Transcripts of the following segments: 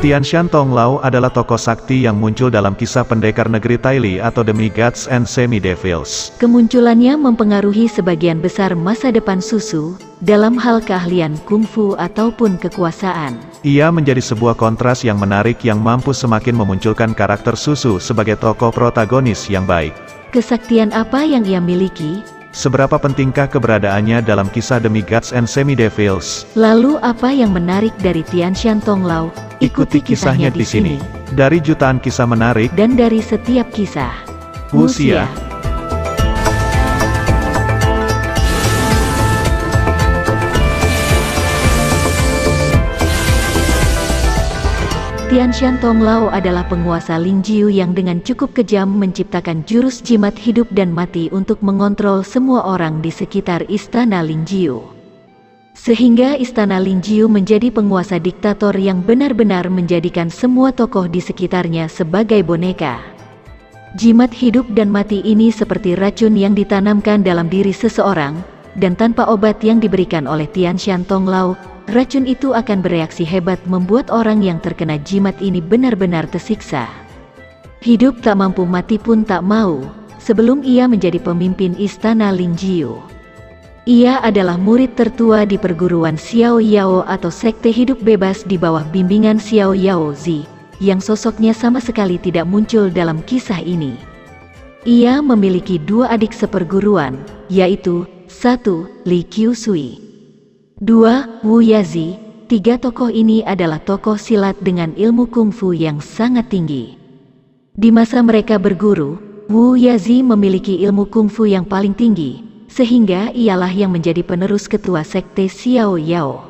Tianshan Tonglao adalah tokoh sakti yang muncul dalam kisah pendekar negeri Taili atau Demi-Gods and Semi-Devils. Kemunculannya mempengaruhi sebagian besar masa depan Susu, dalam hal keahlian kungfu ataupun kekuasaan. Ia menjadi sebuah kontras yang menarik yang mampu semakin memunculkan karakter Susu sebagai tokoh protagonis yang baik. Kesaktian apa yang ia miliki? Seberapa pentingkah keberadaannya dalam kisah Demi-Gods and Semi-Devils? Lalu apa yang menarik dari Tianshan Tonglao? Ikuti kisahnya di sini. Dari jutaan kisah menarik dan dari setiap kisah. Wuxia. Tianshan Tonglao adalah penguasa Lingjiu yang dengan cukup kejam menciptakan jurus jimat hidup dan mati untuk mengontrol semua orang di sekitar istana Lingjiu. Sehingga istana Lingjiu menjadi penguasa diktator yang benar-benar menjadikan semua tokoh di sekitarnya sebagai boneka. Jimat hidup dan mati ini seperti racun yang ditanamkan dalam diri seseorang, dan tanpa obat yang diberikan oleh Tianshan Tonglao, racun itu akan bereaksi hebat membuat orang yang terkena jimat ini benar-benar tersiksa. Hidup tak mampu, mati pun tak mau, sebelum ia menjadi pemimpin istana Lingjiu. Ia adalah murid tertua di perguruan Xiao Yao atau sekte hidup bebas di bawah bimbingan Xiao Yao Zi, yang sosoknya sama sekali tidak muncul dalam kisah ini. Ia memiliki dua adik seperguruan, yaitu 1. Li Qiusui, 2. Wu Yazi. Tiga tokoh ini adalah tokoh silat dengan ilmu kungfu yang sangat tinggi. Di masa mereka berguru, Wu Yazi memiliki ilmu kungfu yang paling tinggi, sehingga ialah yang menjadi penerus ketua sekte Xiao Yao.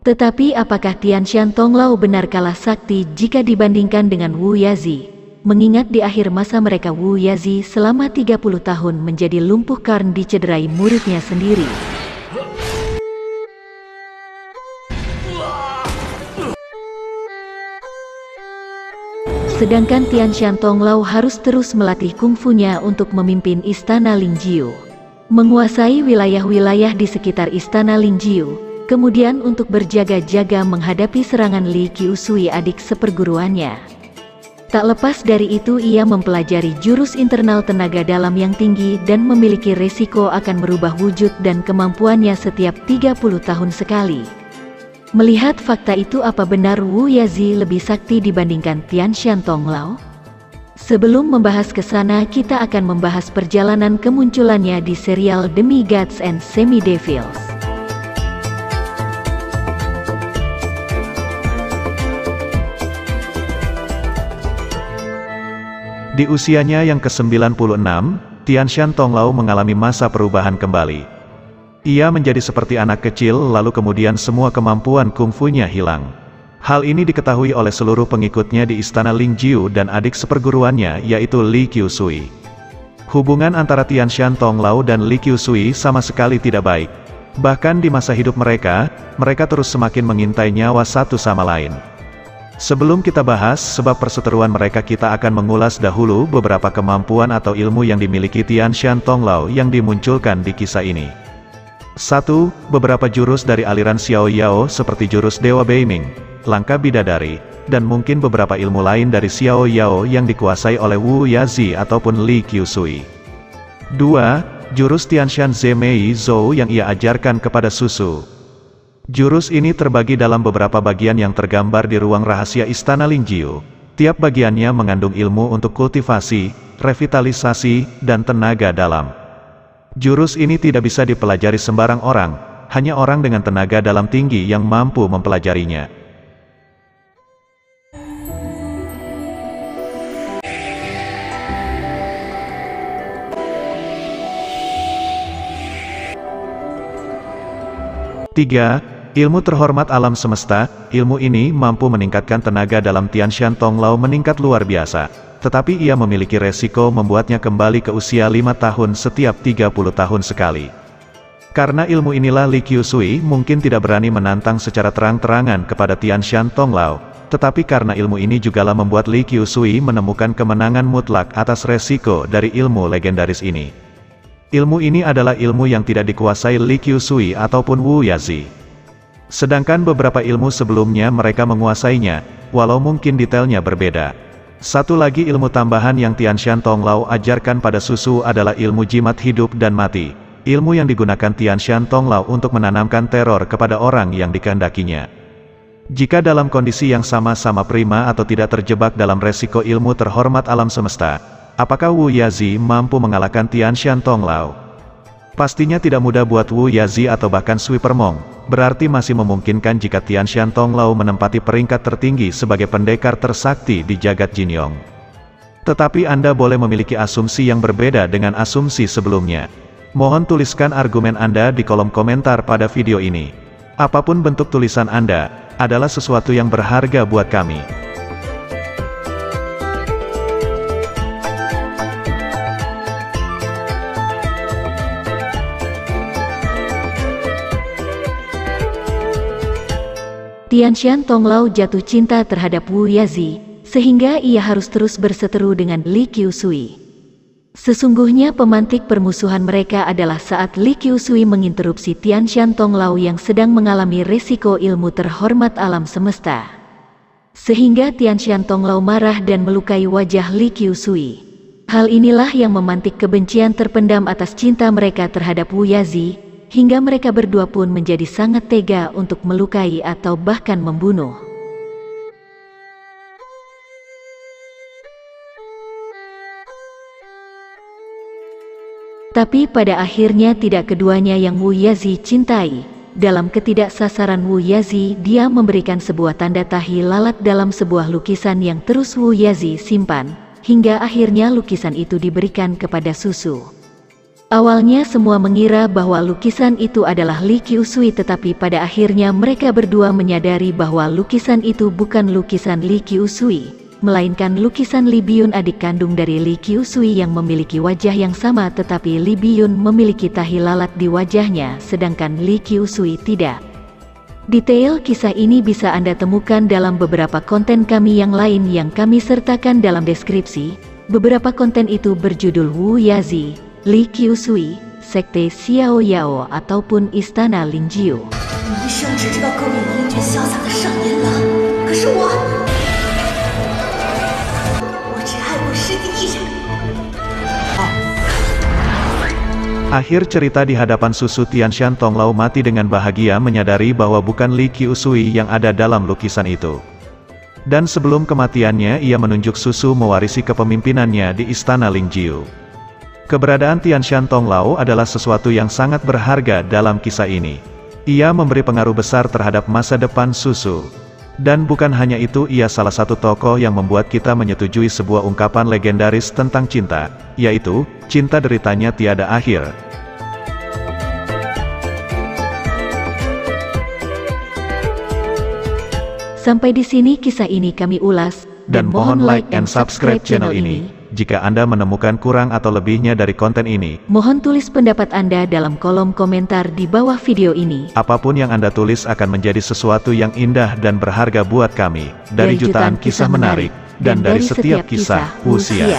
Tetapi apakah Tianshan Tonglao benar kalah sakti jika dibandingkan dengan Wu Yazi? Mengingat di akhir masa mereka Wu Yazi selama 30 tahun menjadi lumpuh karena dicederai muridnya sendiri. Sedangkan Tianshan Tonglao harus terus melatih kungfunya untuk memimpin istana Lingjiu, menguasai wilayah-wilayah di sekitar istana Lingjiu, kemudian untuk berjaga-jaga menghadapi serangan Li Qiusui adik seperguruannya. Tak lepas dari itu ia mempelajari jurus internal tenaga dalam yang tinggi dan memiliki resiko akan merubah wujud dan kemampuannya setiap 30 tahun sekali. Melihat fakta itu, apa benar Wu Yazi lebih sakti dibandingkan Tianshan Tonglao? Sebelum membahas ke sana, kita akan membahas perjalanan kemunculannya di serial Demi-Gods and Semi-Devils. Di usianya yang ke-96, Tianshan Tonglao mengalami masa perubahan kembali. Ia menjadi seperti anak kecil, lalu kemudian semua kemampuan kungfunya hilang. Hal ini diketahui oleh seluruh pengikutnya di istana Lingjiu dan adik seperguruannya, yaitu Li Qiusui. Hubungan antara Tianshan Tonglao dan Li Qiusui sama sekali tidak baik. Bahkan di masa hidup mereka terus semakin mengintai nyawa satu sama lain. Sebelum kita bahas sebab perseteruan mereka, kita akan mengulas dahulu beberapa kemampuan atau ilmu yang dimiliki Tianshan Tonglao yang dimunculkan di kisah ini. 1. Beberapa jurus dari aliran Xiao Yao seperti jurus Dewa Beiming, Langkah Bidadari, dan mungkin beberapa ilmu lain dari Xiao Yao yang dikuasai oleh Wu Yazi ataupun Li Qiusui. 2. Jurus Tianshan Zemei Zhou yang ia ajarkan kepada Susu. Jurus ini terbagi dalam beberapa bagian yang tergambar di ruang rahasia istana Lingjiu. Tiap bagiannya mengandung ilmu untuk kultivasi, revitalisasi, dan tenaga dalam. Jurus ini tidak bisa dipelajari sembarang orang, hanya orang dengan tenaga dalam tinggi yang mampu mempelajarinya. Tiga, ilmu terhormat alam semesta. Ilmu ini mampu meningkatkan tenaga dalam Tianshan Tonglao meningkat luar biasa. Tetapi ia memiliki resiko membuatnya kembali ke usia 5 tahun setiap 30 tahun sekali. Karena ilmu inilah Li Qiusui mungkin tidak berani menantang secara terang-terangan kepada Tianshan Tonglao, tetapi karena ilmu ini jugalah membuat Li Qiusui menemukan kemenangan mutlak atas resiko dari ilmu legendaris ini. Ilmu ini adalah ilmu yang tidak dikuasai Li Qiusui ataupun Wu Yazi. Sedangkan beberapa ilmu sebelumnya mereka menguasainya, walau mungkin detailnya berbeda. Satu lagi ilmu tambahan yang Tian Shan Tonglao ajarkan pada Susu adalah ilmu jimat hidup dan mati. Ilmu yang digunakan Tian Shan Tonglao untuk menanamkan teror kepada orang yang dikehendakinya. Jika dalam kondisi yang sama-sama prima atau tidak terjebak dalam resiko ilmu terhormat alam semesta, apakah Wu Yazi mampu mengalahkan Tian Shan Tonglao? Pastinya tidak mudah buat Wu Yazi atau bahkan Sui Permong, berarti masih memungkinkan jika Tian Shan Tonglao menempati peringkat tertinggi sebagai pendekar tersakti di jagat Jinyong. Tetapi Anda boleh memiliki asumsi yang berbeda dengan asumsi sebelumnya. Mohon tuliskan argumen Anda di kolom komentar pada video ini. Apapun bentuk tulisan Anda, adalah sesuatu yang berharga buat kami. Tian Shan Tonglao jatuh cinta terhadap Wu Yazi, sehingga ia harus terus berseteru dengan Li Qiusui. Sesungguhnya pemantik permusuhan mereka adalah saat Li Qiusui menginterupsi Tian Shan Tonglao yang sedang mengalami resiko ilmu terhormat alam semesta. Sehingga Tian Shan Tonglao marah dan melukai wajah Li Qiusui. Hal inilah yang memantik kebencian terpendam atas cinta mereka terhadap Wu Yazi, hingga mereka berdua pun menjadi sangat tega untuk melukai atau bahkan membunuh. Tapi pada akhirnya tidak keduanya yang Wu Yazi cintai. Dalam ketidaksasaran Wu Yazi, dia memberikan sebuah tanda tahi lalat dalam sebuah lukisan yang terus Wu Yazi simpan, hingga akhirnya lukisan itu diberikan kepada Susu. Awalnya semua mengira bahwa lukisan itu adalah Li Qiusui, tetapi pada akhirnya mereka berdua menyadari bahwa lukisan itu bukan lukisan Li Qiusui, melainkan lukisan Li Biyun, adik kandung dari Li Qiusui yang memiliki wajah yang sama, tetapi Li Biyun memiliki tahi lalat di wajahnya sedangkan Li Qiusui tidak. Detail kisah ini bisa Anda temukan dalam beberapa konten kami yang lain yang kami sertakan dalam deskripsi. Beberapa konten itu berjudul Wu Yazi, Li Qiusui, Sekte Xiao Yao ataupun Istana Lingjiu. Akhir cerita di hadapan Susu, Tian Shan Tonglao mati dengan bahagia menyadari bahwa bukan Li Qiusui yang ada dalam lukisan itu. Dan sebelum kematiannya ia menunjuk Susu mewarisi kepemimpinannya di Istana Lingjiu. Keberadaan Tian Shan Tonglao adalah sesuatu yang sangat berharga dalam kisah ini. Ia memberi pengaruh besar terhadap masa depan Susu. Dan bukan hanya itu, ia salah satu tokoh yang membuat kita menyetujui sebuah ungkapan legendaris tentang cinta, yaitu, cinta deritanya tiada akhir. Sampai di sini kisah ini kami ulas, dan mohon like and subscribe channel ini. Jika Anda menemukan kurang atau lebihnya dari konten ini, mohon tulis pendapat Anda dalam kolom komentar di bawah video ini. Apapun yang Anda tulis akan menjadi sesuatu yang indah dan berharga buat kami, dari jutaan kisah menarik, dan dari setiap kisah usia.